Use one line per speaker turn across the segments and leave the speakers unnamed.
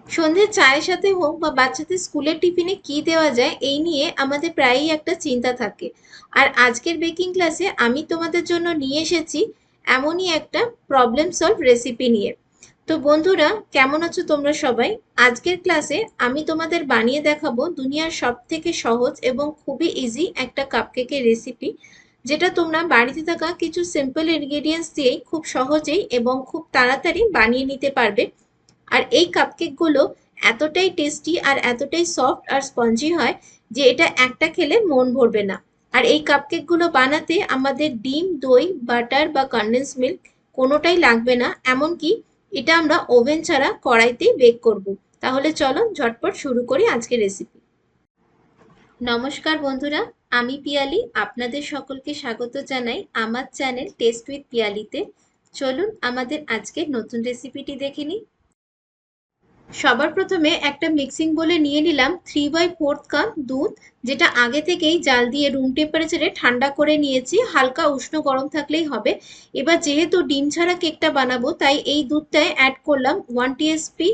সন্ধ্যে চায়ের সাথে হোক বা বাচ্চাদের স্কুলের টিফিনে কি দেওয়া যায় এই নিয়ে আমাদের প্রায়ই একটা চিন্তা থাকে। আর আজকের বেকিং ক্লাসে আমি তোমাদের জন্য নিয়ে এসেছি এমনই একটা প্রবলেম সলভ রেসিপি নিয়ে। তো বন্ধুরা, কেমন আছো তোমরা সবাই? আজকের ক্লাসে আমি তোমাদের বানিয়ে দেখাবো দুনিয়ার সব থেকে সহজ এবং খুবই ইজি একটা কাপকেকের রেসিপি, যেটা তোমরা বাড়িতে থাকা কিছু সিম্পল ইনগ্রেডিয়েন্টস দিয়েই খুব সহজেই এবং খুব তাড়াতাড়ি বানিয়ে নিতে পারবে। আর এই কাপকেকগুলো এতটাই টেস্টি আর এতটাই সফট আর স্পঞ্জি হয় যে এটা একটা খেলে মন ভরবে না। আর এই কাপকেকগুলো বানাতে আমাদের ডিম, দই, বাটার বা কনডেন্স মিল্ক কোনোটাই লাগবে না। এমনকি এটা আমরা ওভেন ছাড়া কড়াইতেই বেক করব। তাহলে চলো ঝটপট শুরু করি আজকের রেসিপি। নমস্কার বন্ধুরা, আমি পিয়ালি। আপনাদের সকলকে স্বাগত জানাই আমার চ্যানেল টেস্ট উইথ পিয়ালিতে। চলুন আমাদের আজকের নতুন রেসিপিটি দেখে নিই। সবার প্রথমে একটা মিক্সিং বোলে নিয়ে নিলাম 3/4 কাপ দুধ, যেটা আগে থেকেই জাল দিয়ে রুম টেম্পারেচারে ঠান্ডা করে নিয়েছি। হালকা উষ্ণ গরম থাকলেই হবে। এবার যেহেতু ডিম ছাড়া কেকটা বানাবো, তাই এই দুধটায় অ্যাড করলাম 1 টিএসপি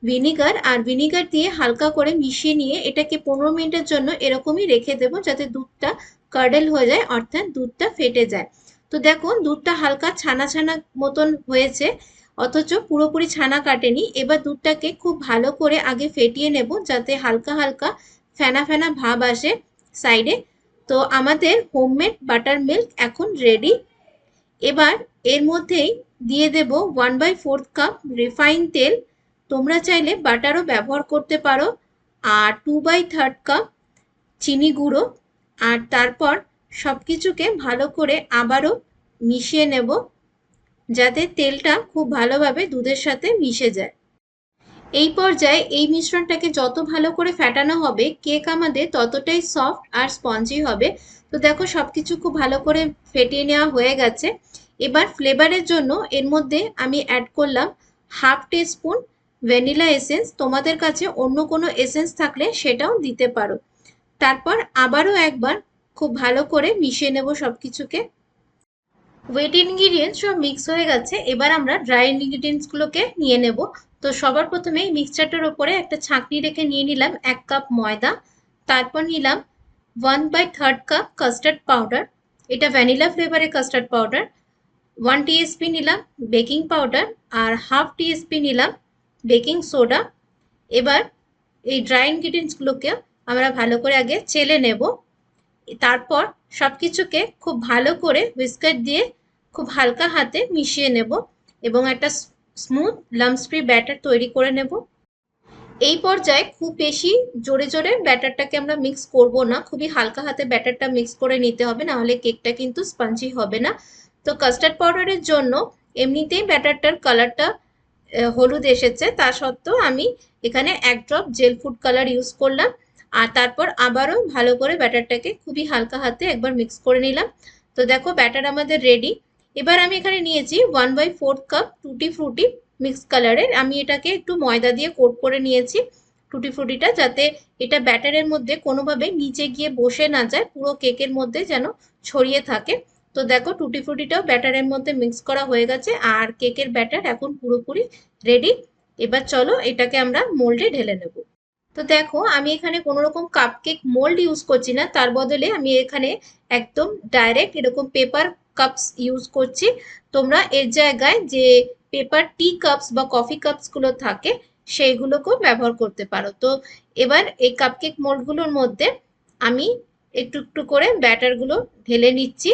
ভিনিগার। আর ভিনিগার দিয়ে হালকা করে মিশিয়ে নিয়ে এটাকে 15 মিনিটের জন্য এরকমই রেখে দেবো, যাতে দুধটা কার্ডেল হয়ে যায়, অর্থাৎ দুধটা ফেটে যায়। তো দেখুন, দুধটা হালকা ছানা ছানা মতন হয়েছে, অথচ পুরোপুরি ছানা কাটেনি। এবার দুধটাকে খুব ভালো করে আগে ফেটিয়ে নেব, যাতে হালকা হালকা ফেনা ফেনা ভাব আসে সাইডে। তো আমাদের হোমমেড বাটার মিল্ক এখন রেডি। এবার এর মধ্যেই দিয়ে দেব 1/4 কাপ রিফাইন তেল। তোমরা চাইলে বাটারও ব্যবহার করতে পারো। আর 2/3 কাপ চিনি গুঁড়ো। আর তারপর সব কিছুকে ভালো করে আবারও মিশিয়ে নেব, যাতে তেলটা খুব ভালোভাবে দুধের সাথে মিশে যায়। এই পর্যায়ে এই মিশ্রণটাকে যত ভালো করে ফেটানো হবে, কেক আমাদের ততটাই সফট আর স্পঞ্জি হবে। তো দেখো, সবকিছু খুব ভালো করে ফেটিয়ে নেওয়া হয়ে গেছে। এবার ফ্লেভারের জন্য এর মধ্যে আমি অ্যাড করলাম 1/2 টিস্পুন ভ্যানিলা এসেন্স। তোমাদের কাছে অন্য কোনো এসেন্স থাকলে সেটাও দিতে পারো। তারপর আবারও একবার খুব ভালো করে মিশিয়ে নেব সবকিছুকে। ওয়েট ইনগ্রিডিয়েন্টস সব মিক্স হয়ে গেছে। এবার আমরা ড্রাই ইনগ্রিডিয়েন্টস গুলোকে নিয়ে নেব। তো সবার প্রথমে এই মিক্সচারটার ওপরে একটা ছাঁকনি রেখে নিয়ে নিলাম 1 কাপ ময়দা। তারপর নিলাম 1/3 কাপ কাস্টার্ড পাউডার, এটা ভ্যানিলা ফ্লেভারের কাস্টার্ড পাউডার। 1 টিএসপি নিলাম বেকিং পাউডার, আর 1/2 টিএসপি নিলাম বেকিং সোডা। এবার এই ড্রাই ইনগ্রিডিয়েন্টস গুলোকে আমরা ভালো করে আগে চেলে নেব। তারপর সবকিছুকে খুব ভালো করে হুইস্কার দিয়ে খুব হালকা হাতে মিশিয়ে নেব এবং একটা স্মুথ লাম্পস ফ্রি ব্যাটার তৈরি করে নেব। এই পর্যায়ে খুব বেশি জোরে জোরে ব্যাটারটাকে আমরা মিক্স করব না, খুবই হালকা হাতে ব্যাটারটা মিক্স করে নিতে হবে, না হলে কেকটা কিন্তু স্পঞ্জি হবে না। তো কাস্টার্ড পাউডারের জন্য এমনিতেই ব্যাটারটার কালারটা হলুদ এসেছে, তা সত্ত্বেও আমি এখানে 1 drop jail food colour use করলাম। আর তারপর আবারও ভালো করে ব্যাটারটাকে খুবই হালকা হাতে একবার মিক্স করে নিলাম। তো দেখো, ব্যাটার আমাদের রেডি। এবার আমি এখানে নিয়েছি 1/4 কাপ টুটি ফ্রুটি মিক্স কালারের। আমি এটাকে একটু ময়দা দিয়ে কোট করে নিয়েছি টুটি ফ্রুটিটা, যাতে এটা ব্যাটারের মধ্যে কোনোভাবে নিচে গিয়ে বসে না যায়, পুরো কেকের মধ্যে যেন ছড়িয়ে থাকে। তো দেখো, টুটি ফ্রুটিটাও ব্যাটারের মধ্যে মিক্স করা হয়ে গেছে আর কেকের ব্যাটার এখন পুরোপুরি রেডি। এবার চলো এটাকে আমরা মোল্ডে ঢেলে নেব। তো দেখো, আমি এখানে কোনো রকম কাপকেক মোল্ড ইউজ করছি না, তার বদলে আমি এখানে একদম ডাইরেক্ট এরকম পেপার কাপস ইউজ করছি। তোমরা এর জায়গায় যে পেপার টি কাপস বা কফি কাপস গুলো থাকে সেইগুলোকেও ব্যবহার করতে পারো। তো এবার এই কাপকেক মোল্ডগুলোর মধ্যে আমি একটু একটু করে ব্যাটারগুলো ঢেলে নিচ্ছি।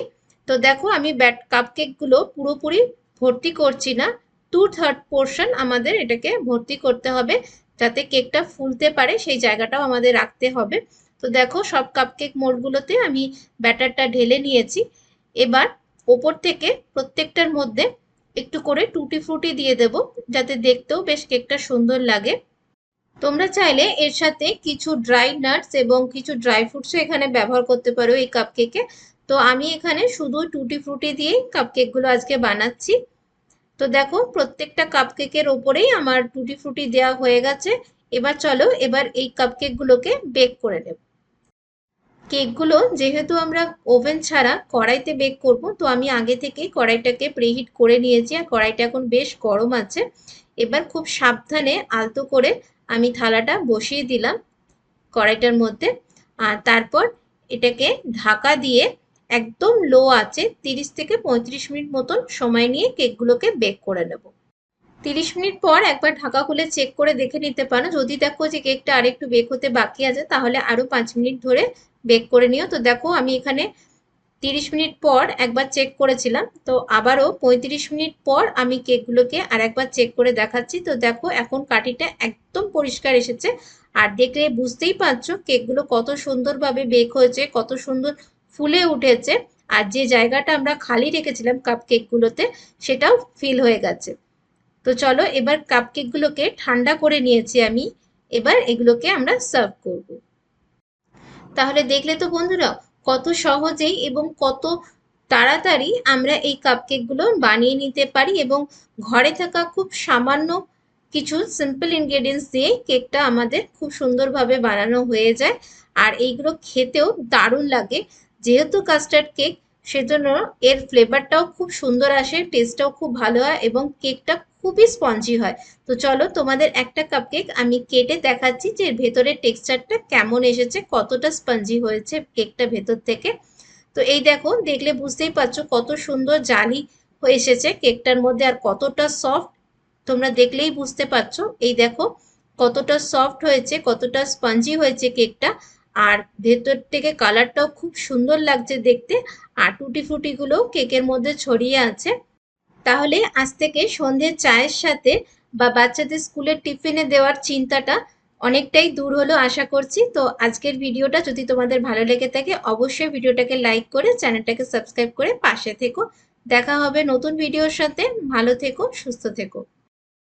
তো দেখো, আমি কাপকেকগুলো পুরোপুরি ভর্তি করছি না, 2/3 পোর্শন আমাদের এটাকে ভর্তি করতে হবে, যাতে কেকটা ফুলতে পারে সেই জায়গাটাও আমাদের রাখতে হবে। তো দেখো, সব কাপকেক মোল্ডগুলোতে আমি ব্যাটারটা ঢেলে নিয়েছি। এবার ওপর থেকে প্রত্যেকটার মধ্যে একটু করে টুটি ফ্রুটি দিয়ে দেব, যাতে দেখতেও বেশ কেকটা সুন্দর লাগে। তোমরা চাইলে এর সাথে কিছু ড্রাই নাটস এবং কিছু ড্রাই ফ্রুটসও এখানে ব্যবহার করতে পারো এই কাপকেকে। তো আমি এখানে শুধু টুটি ফ্রুটি দিয়েই কাপকেকগুলো আজকে বানাচ্ছি। তো দেখো, প্রত্যেকটা কাপকেকের ওপরেই আমার টুটি ফ্রুটি দেওয়া হয়ে গেছে। এবার চলো এবার এই কাপকেকগুলোকে বেক করে নেব। কেকগুলো যেহেতু আমরা ওভেন ছাড়া কড়াইতে বেক করব, তো আমি আগে থেকেই কড়াইটাকে প্রিহিট করে নিয়েছি আর কড়াইটা এখন বেশ গরম আছে। এবার খুব সাবধানে আলতো করে আমি থালাটা বসিয়ে দিলাম কড়াইটার মধ্যে। আর তারপর এটাকে ঢাকা দিয়ে একদম লো আঁচে 30 থেকে 35 মিনিট মতন সময় নিয়ে কেকগুলোকে বেক করে নেব। 30 মিনিট পর একবার ঢাকা খুলে চেক করে দেখে নিতে পারো। যদি দেখো যে কেকটা আরেকটু বেক হতে বাকি আছে তাহলে আরো 5 মিনিট ধরে বেক করে নিও। তো দেখো আমি এখানে 30 মিনিট পর একবার চেক করেছিলাম, তো আবারও 35 মিনিট পর আমি কেকগুলোকে আর একবার চেক করে দেখাচ্ছি। তো দেখো এখন কাঠিটা একদম পরিষ্কার এসেছে, আর দেখলে বুঝতেই পারছো কেকগুলো কত সুন্দরভাবে বেক হয়েছে, কত সুন্দর ফুলে উঠেছে। আর যে জায়গাটা আমরা খালি রেখেছিলাম কাপ কেকগুলোতে সেটাও ফিল হয়ে গেছে। তো চলো এবার কাপ কেকগুলোকে ঠান্ডা করে নিয়েছি আমি, এবার এগুলোকে আমরা সার্ভ করব। তাহলে দেখলে তো বন্ধুরা কত সহজেই এবং কত তাড়াতাড়ি আমরা এই কাপকেকগুলো বানিয়ে নিতে পারি, এবং ঘরে থাকা খুব সামান্য কিছু সিম্পল ইনগ্রেডিয়েন্টস দিয়ে কেকটা আমাদের খুব সুন্দরভাবে বানানো হয়ে যায়। আর এইগুলো খেতেও দারুণ লাগে, যেহেতু কাস্টার্ড কেক সেজন্য এর ফ্লেভারটাও খুব সুন্দর আসে, টেস্টটাও খুব ভালো হয় এবং কেকটা খুবই স্পঞ্জি হয়। তো চলো তোমাদের একটা কাপকেক আমি কেটে দেখাচ্ছি যে এর ভেতরের টেক্সচারটা কেমন এসেছে, কতটা স্পঞ্জি হয়েছে কেকটা ভেতর থেকে। তো এই দেখো, দেখলে বুঝতেই পারছো কত সুন্দর জালি হয়ে এসেছে কেকটার মধ্যে, আর কতটা সফট তোমরা দেখলেই বুঝতে পারছো। এই দেখো কতটা সফট হয়েছে, কতটা স্পঞ্জি হয়েছে কেকটা, আর ভেতর থেকে কালারটাও খুব সুন্দর লাগছে দেখতে, আর টুটি ফুটি গুলো কেকের মধ্যে ছড়িয়ে আছে। তাহলে আজ থেকে সন্ধ্যের চায়ের সাথে বা বাচ্চাদের স্কুলের টিফিনে দেওয়ার চিন্তাটা অনেকটাই দূর হলো আশা করছি। তো আজকের ভিডিওটা যদি তোমাদের ভালো লেগে থাকে অবশ্যই ভিডিওটাকে লাইক করে চ্যানেলটাকে সাবস্ক্রাইব করে পাশে থেকো। দেখা হবে নতুন ভিডিওর সাথে। ভালো থেকো, সুস্থ থেকো।